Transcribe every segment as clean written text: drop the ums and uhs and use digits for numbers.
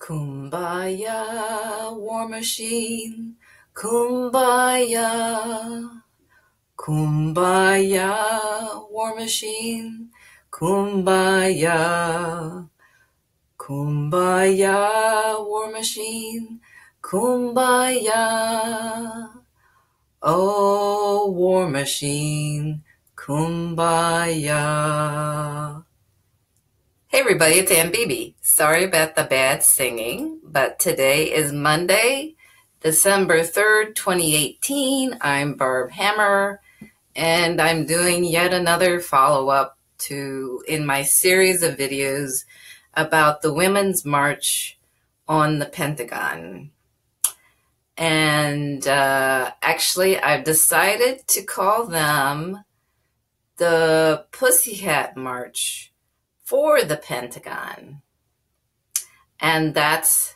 Kumbaya, war machine. Kumbaya. Kumbaya, war machine. Kumbaya. Kumbaya, war machine. Kumbaya. Oh, war machine. Kumbaya. Hey everybody, it's Aunt Bibi. Sorry about the bad singing, but today is Monday, December 3rd, 2018. I'm Barb Hammer, and I'm doing yet another follow-up in my series of videos about the Women's March on the Pentagon. And actually, I've decided to call them the Pussycat March for the Pentagon. And that's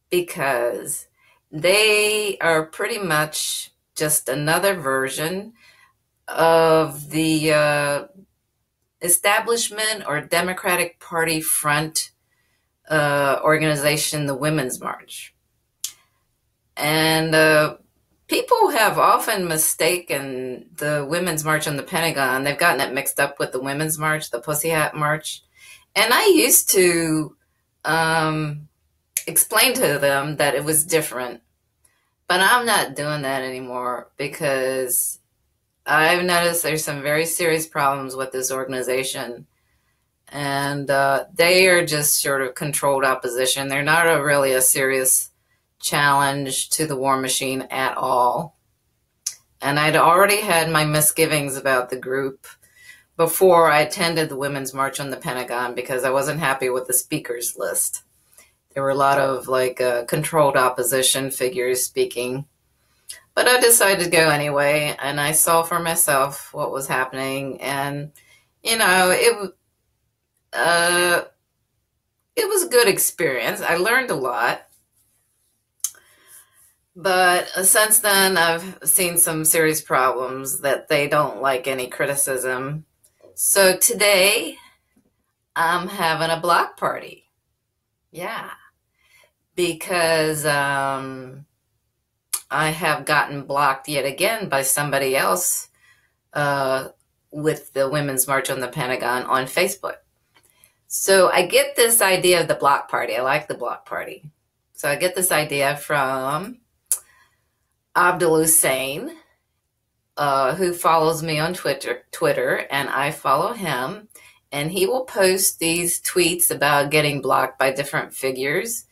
because they are pretty much just another version of the establishment or Democratic Party front organization, the Women's March. And people have often mistaken the Women's March on the Pentagon. They've gotten it mixed up with the Women's March, the Pussycat March. And I used to explain to them that it was different. But I'm not doing that anymore because I've noticed there's some very serious problems with this organization. And they are just sort of controlled opposition. They're not really a serious challenge to the war machine at all. And I'd already had my misgivings about the group before I attended the Women's March on the Pentagon because I wasn't happy with the speakers list. There were a lot of controlled opposition figures speaking. But I decided to go anyway, and I saw for myself what was happening. And, you know, it was a good experience. I learned a lot. But since then, I've seen some serious problems that they don't like any criticism. So today, I'm having a block party. Yeah. Because I have gotten blocked yet again by somebody else with the Women's March on the Pentagon on Facebook. So I get this idea of the block party. I like the block party. So I get this idea from Abdul Hussein, who follows me on Twitter, and I follow him, and he will post these tweets about getting blocked by different figures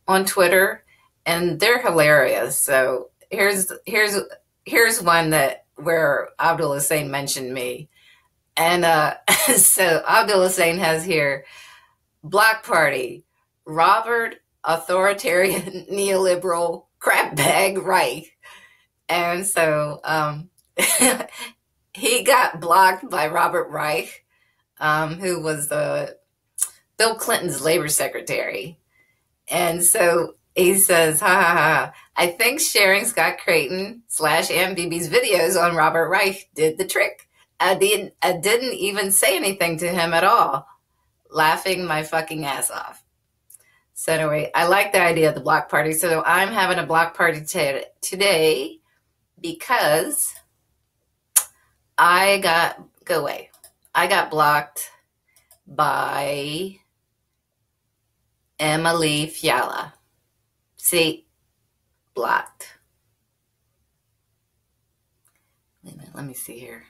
on Twitter, and they're hilarious. So here's one where Abdul Hussein mentioned me, and so Abdul Hussein has here, block party, Robert authoritarian neoliberal crapbag Reich. And so he got blocked by Robert Reich, who was Bill Clinton's labor secretary. And so he says, ha ha ha, I think sharing Scott Creighton / Aunt Bibi's videos on Robert Reich did the trick. I didn't even say anything to him at all, laughing my fucking ass off. So anyway, I like the idea of the block party. So I'm having a block party today because I got blocked by Emily Fiala. See, blocked. Wait a minute, let me see here.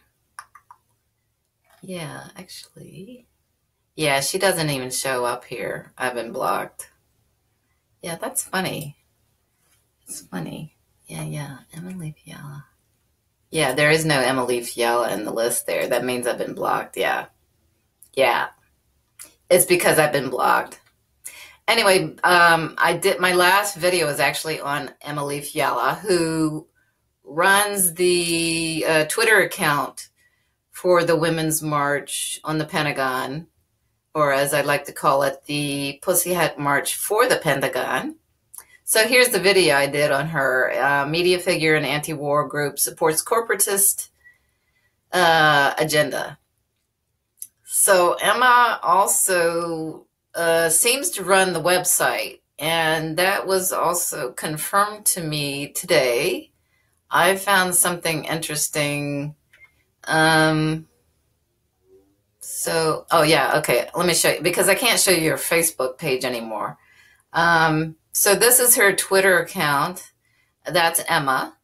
Yeah, actually, yeah, she doesn't even show up here. I've been blocked. Yeah, that's funny. It's funny. Yeah, Emily Fiala. Yeah, there is no Emily Fiala in the list there. That means I've been blocked. Yeah. It's because I've been blocked. Anyway, my last video is actually on Emily Fiala, who runs the Twitter account for the Women's March on the Pentagon, or as I like to call it, the Pussycat March for the Pentagon. So here's the video I did on her. Media figure and anti-war group supports corporatist agenda. So Emma also seems to run the website And that was also confirmed to me today. I found something interesting. Oh yeah, okay. Let me show you because I can't show you your Facebook page anymore. So this is her Twitter account. That's Emma.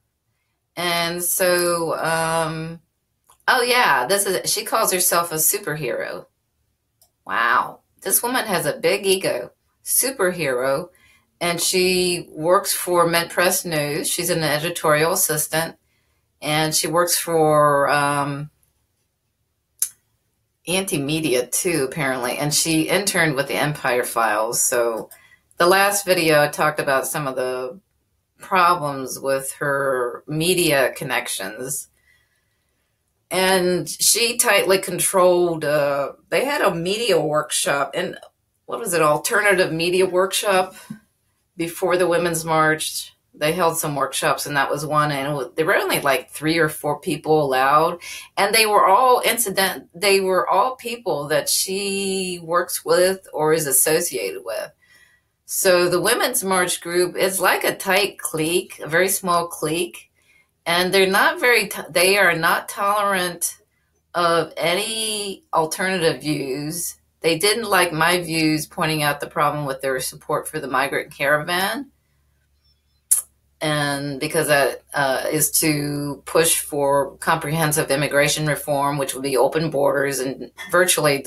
And so, oh yeah, she calls herself a superhero. Wow. This woman has a big ego. Superhero. And she works for Mint Press News. She's an editorial assistant. And she works for Anti-Media too, apparently. And she interned with the Empire Files. So the last video I talked about some of the problems with her media connections. And she tightly controlled, they had a media workshop, and what was it, alternative media workshop before the Women's March. They held some workshops, and that was one, and there were only like 3 or 4 people allowed, and they were all people that she works with or is associated with. So the Women's March group is like a tight clique, a very small clique, and they are not tolerant of any alternative views. They didn't like my views pointing out the problem with their support for the migrant caravan. And because that is to push for comprehensive immigration reform, which would be open borders and virtually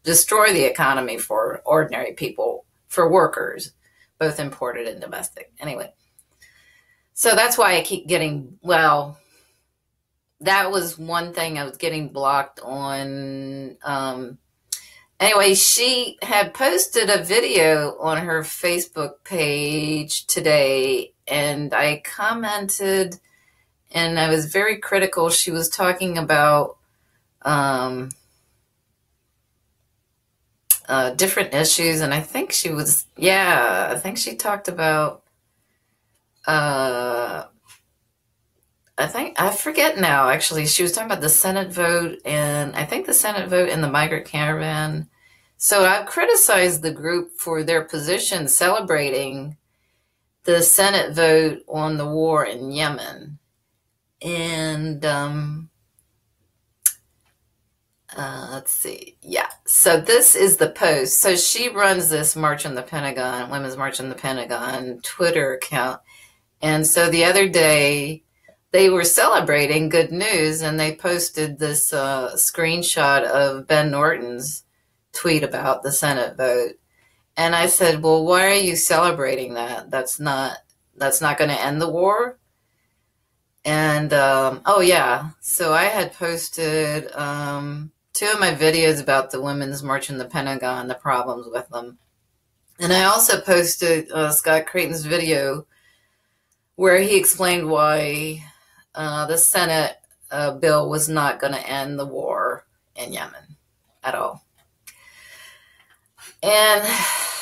destroy the economy for ordinary people, for workers, both imported and domestic. Anyway, so that's why I keep getting, that was one thing I was getting blocked on. Anyway, she had posted a video on her Facebook page today, and I commented, and I was very critical. She was talking about different issues, and I think she talked about I forget now, actually. She was talking about the Senate vote, and I think the Senate vote and the migrant caravan. So I've criticized the group for their position celebrating the Senate vote on the war in Yemen. And let's see. Yeah. So this is the post. So she runs this March on the Pentagon, Women's March on the Pentagon Twitter account. And so the other day, they were celebrating good news, and they posted this screenshot of Ben Norton's tweet about the Senate vote. And I said, well, why are you celebrating that? That's not going to end the war. And, oh yeah. So I had posted 2 of my videos about the Women's March in the Pentagon, the problems with them. And I also posted Scott Creighton's video where he explained why the Senate bill was not going to end the war in Yemen at all. And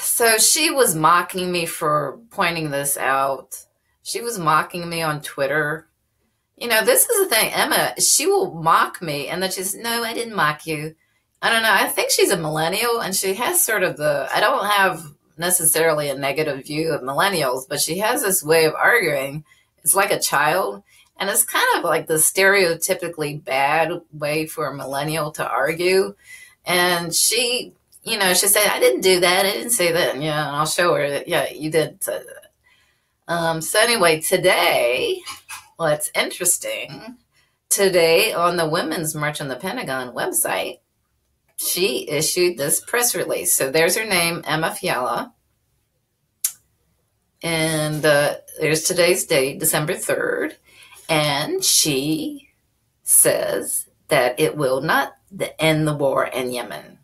so she was mocking me for pointing this out. She was mocking me on Twitter. You know, this is the thing, Emma, she will mock me, and then she says, no, I didn't mock you. I don't know. I think she's a millennial, and she has sort of I don't have necessarily a negative view of millennials, but she has this way of arguing. It's like a child. And it's kind of like the stereotypically bad way for a millennial to argue. And she said, I didn't do that. I didn't say that. And, yeah, and I'll show her that, yeah, you did say that. So anyway, today, what's interesting, today on the Women's March on the Pentagon website, she issued this press release. So there's her name, Emma Fiala. And there's today's date, December 3rd. And she says that it will not end the war in Yemen.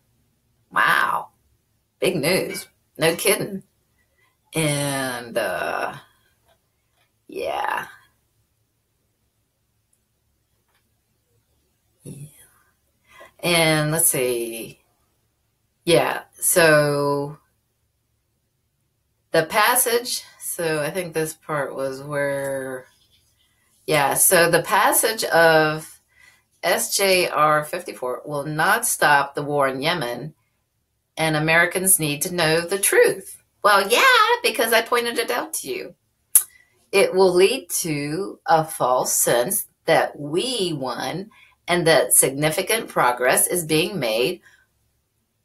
Wow. Big news. No kidding. And, yeah. And let's see. Yeah. So the passage. So I think this part was where... Yeah, so the passage of SJR 54 will not stop the war in Yemen, and Americans need to know the truth. Well, yeah, because I pointed it out to you. It will lead to a false sense that we won and that significant progress is being made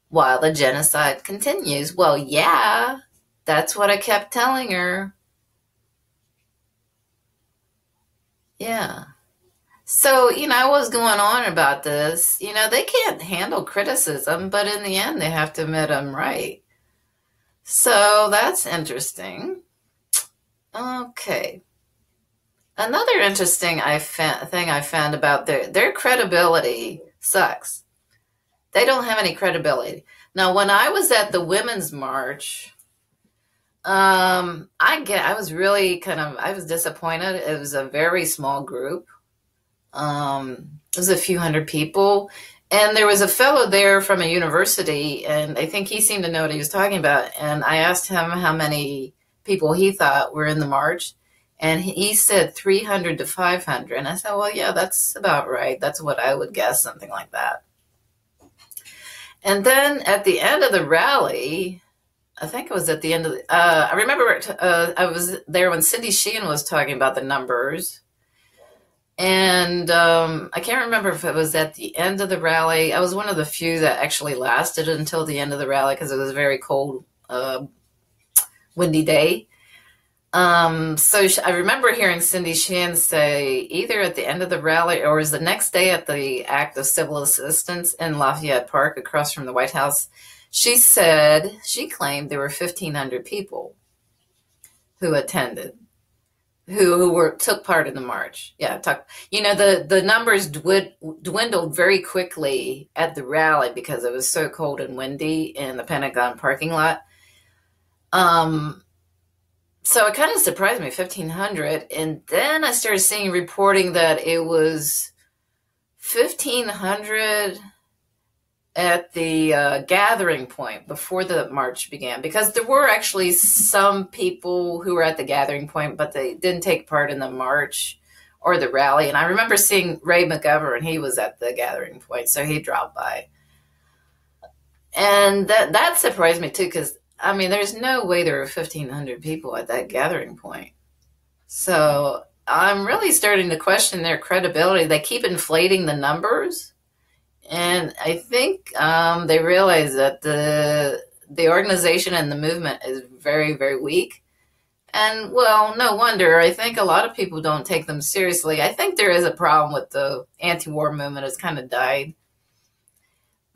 while the genocide continues. Well, yeah, that's what I kept telling her. Yeah. So, what was going on about this? They can't handle criticism, but in the end, they have to admit I'm right. So that's interesting. Okay. Another interesting thing I found about their credibility sucks. They don't have any credibility. Now, when I was at the Women's March, I was really I was disappointed. It was a very small group. It was a few hundred people. And there was a fellow there from a university, and I think he seemed to know what he was talking about. And I asked him how many people he thought were in the march. And he said 300 to 500. And I said, well, yeah, that's about right. That's what I would guess, something like that. And then at the end of the rally, I think it was at the end of I remember I was there when Cindy Sheehan was talking about the numbers. And I can't remember if it was at the end of the rally. I was one of the few that actually lasted until the end of the rally because it was a very cold, windy day. So I remember hearing Cindy Sheehan say either at the end of the rally or was the next day at the Act of Civil Assistance in Lafayette Park across from the White House. She claimed there were 1,500 people who attended. Who took part in the march. Yeah, the numbers dwindled very quickly at the rally because it was so cold and windy in the Pentagon parking lot. So it kind of surprised me, 1,500. And then I started seeing reporting that it was 1,500 at the gathering point before the march began, because there were actually some people who were at the gathering point, but they didn't take part in the march or the rally. And I remember seeing Ray McGovern, he was at the gathering point, so he dropped by. And that surprised me too, because there's no way there were 1,500 people at that gathering point. So I'm really starting to question their credibility. They keep inflating the numbers. And I think they realize that the organization and the movement is very, very weak. And, well, no wonder. I think a lot of people don't take them seriously. I think there is a problem with the anti-war movement. It's kind of died.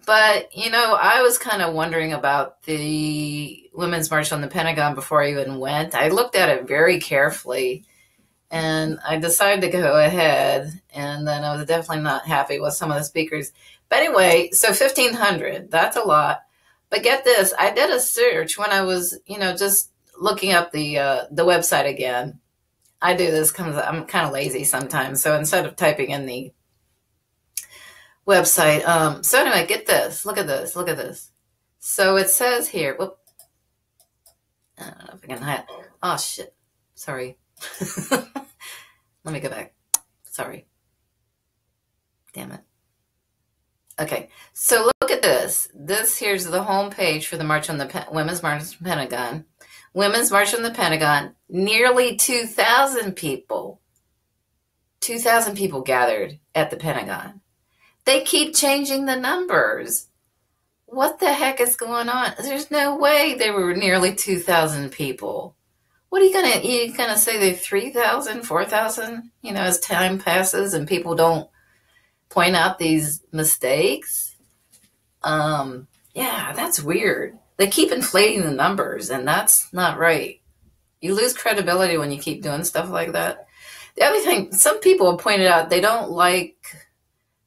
But, I was kind of wondering about the Women's March on the Pentagon before I even went. I looked at it very carefully. And I decided to go ahead. And then I was definitely not happy with some of the speakers. But anyway, so 1,500, that's a lot. But get this, I did a search when I was, just looking up the website again. I do this because I'm kind of lazy sometimes. So instead of typing in the website, so anyway, get this, look at this. So it says here, whoop, I don't know if I can hide. Oh, shit, sorry. Let me go back. Sorry. Damn it. Okay, so look at this. Here's the home page for the March on the Women's March on the Pentagon. Women's March on the Pentagon. Nearly 2,000 people. 2,000 people gathered at the Pentagon. They keep changing the numbers. What the heck is going on? There's no way there were nearly 2,000 people. What are you gonna say? They're 3,000, 4,000? As time passes and people don't point out these mistakes. Yeah, that's weird. They keep inflating the numbers, and that's not right. You lose credibility when you keep doing stuff like that. The other thing, some people have pointed out they don't like.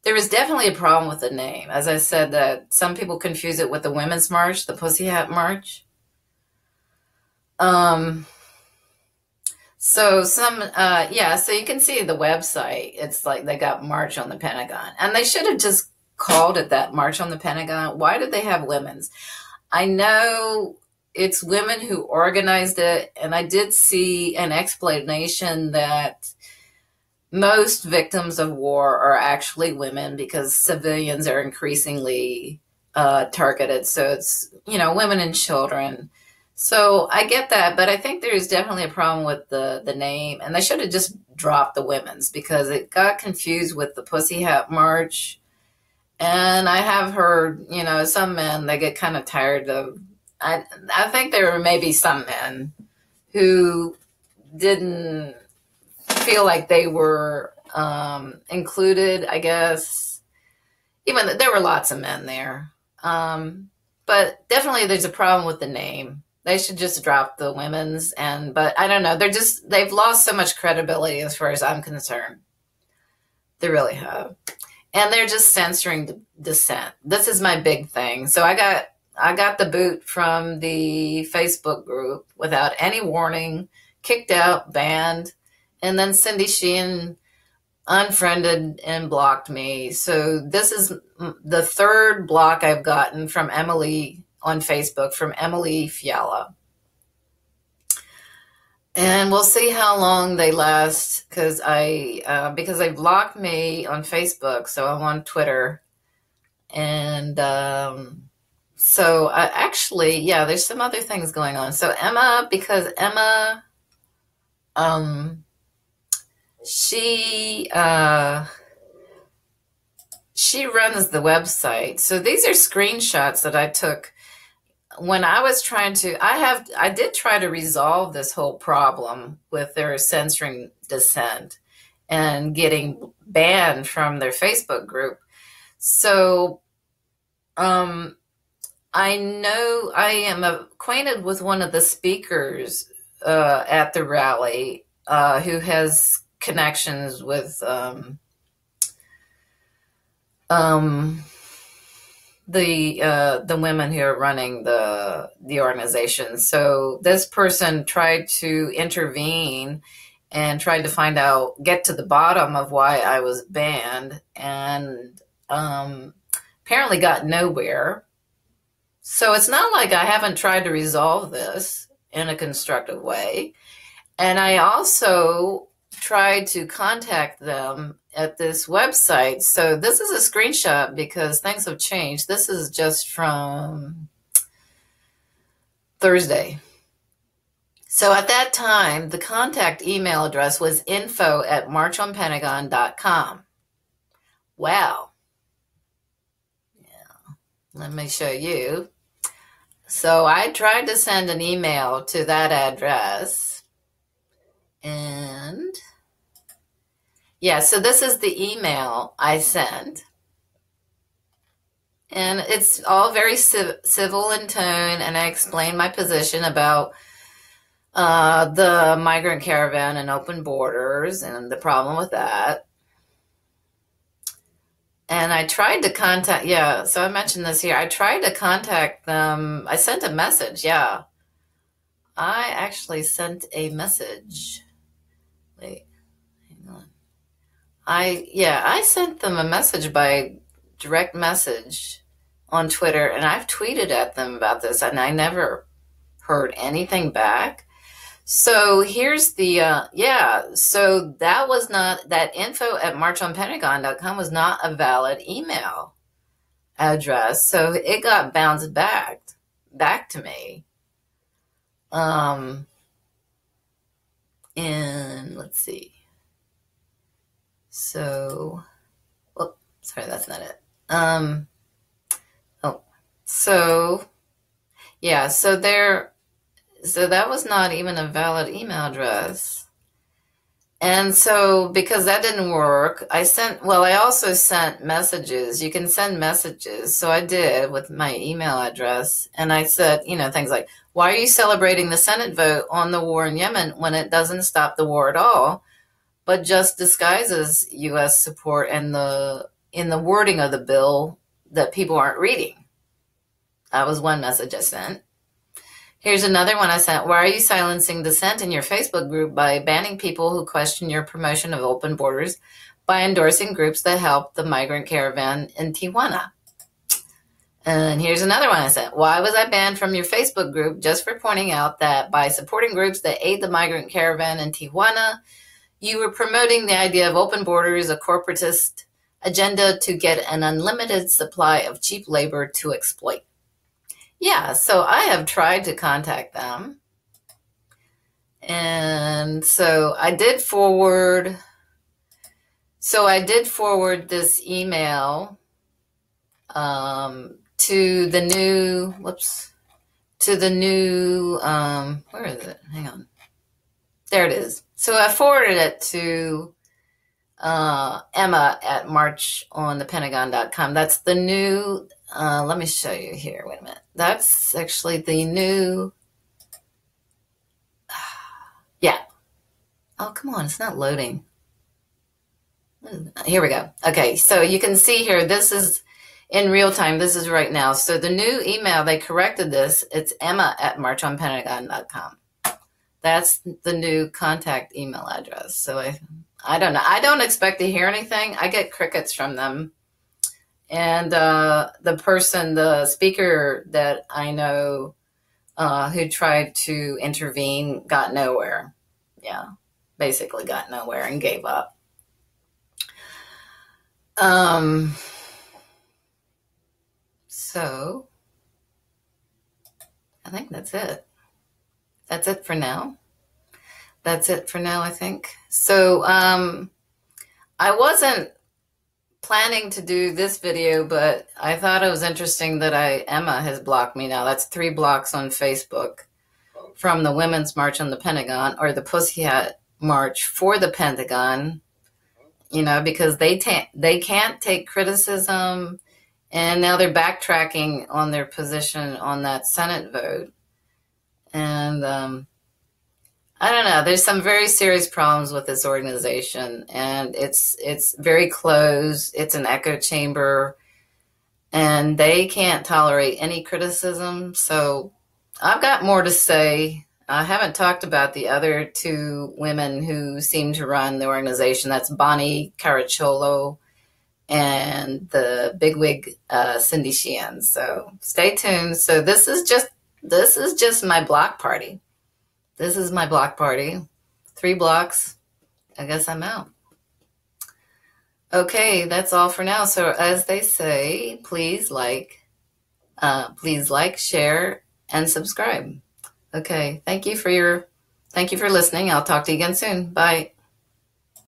There is definitely a problem with the name. As I said, that some people confuse it with the Women's March, the Pussy Hat March. So so you can see the website. It's like they got March on the Pentagon. And they should have just called it that, March on the Pentagon. Why did they have women's? I know it's women who organized it, and I did see an explanation that most victims of war are actually women because civilians are increasingly targeted. So it's, women and children. So I get that, but I think there's definitely a problem with the name, and they should have just dropped the women's because it got confused with the Pussy Hat March. And I have heard, some men they get kind of tired of. I think there were maybe some men who didn't feel like they were included. I guess even there were lots of men there, but definitely there's a problem with the name. They should just drop the women's, but I don't know. They've lost so much credibility as far as I'm concerned. They really have. And they're just censoring dissent. This is my big thing. So I got the boot from the Facebook group without any warning, kicked out, banned, and then Cindy Sheehan unfriended and blocked me. So this is the third block I've gotten from Emily on Facebook, from Emily Fiala. And we'll see how long they last because they blocked me on Facebook, so I'm on Twitter. And so actually, yeah, there's some other things going on. So Emma, she runs the website. So these are screenshots that I took when I was I did try to resolve this whole problem with their censoring dissent and getting banned from their Facebook group. So, I know I am acquainted with one of the speakers at the rally who has connections with the women who are running the organization. So this person tried to intervene and tried to get to the bottom of why I was banned, and apparently got nowhere. So it's not like I haven't tried to resolve this in a constructive way. And I also tried to contact them at this website. So this is a screenshot because things have changed. This is just from Thursday. So at that time, the contact email address was info@marchonpentagon.com. Wow. Yeah. Let me show you. So I tried to send an email to that address. And yeah, so this is the email I sent. And it's all very civil in tone, and I explained my position about the migrant caravan and open borders and the problem with that. And I tried to contact, so I mentioned this here. I tried to contact them. I sent a message, yeah. I actually sent a message. Wait, hang on. I sent them a message by direct message on Twitter, and I've tweeted at them about this, and I never heard anything back. So here's the, so that info@marchonpentagon.com was not a valid email address. So it got bounced back to me. And let's see. So, sorry, that's not it. So that was not even a valid email address. And so because that didn't work, I also sent messages. You can send messages. So I did with my email address. And I said, things like, why are you celebrating the Senate vote on the war in Yemen when it doesn't stop the war at all, but just disguises U.S. support in the wording of the bill that people aren't reading? That was one message I sent. Here's another one I sent. Why are you silencing dissent in your Facebook group by banning people who question your promotion of open borders by endorsing groups that help the migrant caravan in Tijuana? And here's another one I sent. Why was I banned from your Facebook group just for pointing out that by supporting groups that aid the migrant caravan in Tijuana, you were promoting the idea of open borders, a corporatist agenda to get an unlimited supply of cheap labor to exploit? yeah, so I have tried to contact them. And so I did forward this email to the new, where is it? Hang on. There it is. So I forwarded it to Emma at marchonthepentagon.com. That's the new, let me show you here. Wait a minute. That's actually the new, yeah. Oh, come on. It's not loading. Here we go. Okay. So you can see here, this is in real time. This is right now. So the new email, they corrected this. It's Emma at marchonthepentagon.com. That's the new contact email address. So I don't know. I don't expect to hear anything. I get crickets from them. And the speaker that I know who tried to intervene got nowhere. Yeah, basically got nowhere and gave up. So I think that's it. That's it for now. I think. So I wasn't planning to do this video, but I thought it was interesting that Emma has blocked me now. That's 3 blocks on Facebook from the Women's March on the Pentagon, or the Pussycat March for the Pentagon, because they can't take criticism, and now they're backtracking on their position on that Senate vote. And I don't know. There's some very serious problems with this organization, and it's very closed. It's an echo chamber, and they can't tolerate any criticism. So I've got more to say. I haven't talked about the other 2 women who seem to run the organization. That's Bonnie Caracciolo and the bigwig Cindy Sheehan. So stay tuned. So this is just my block party. This is my block party. 3 blocks. I guess I'm out. Okay, that's all for now. So as they say, please like, share, and subscribe. Okay, thank you for listening. I'll talk to you again soon. Bye.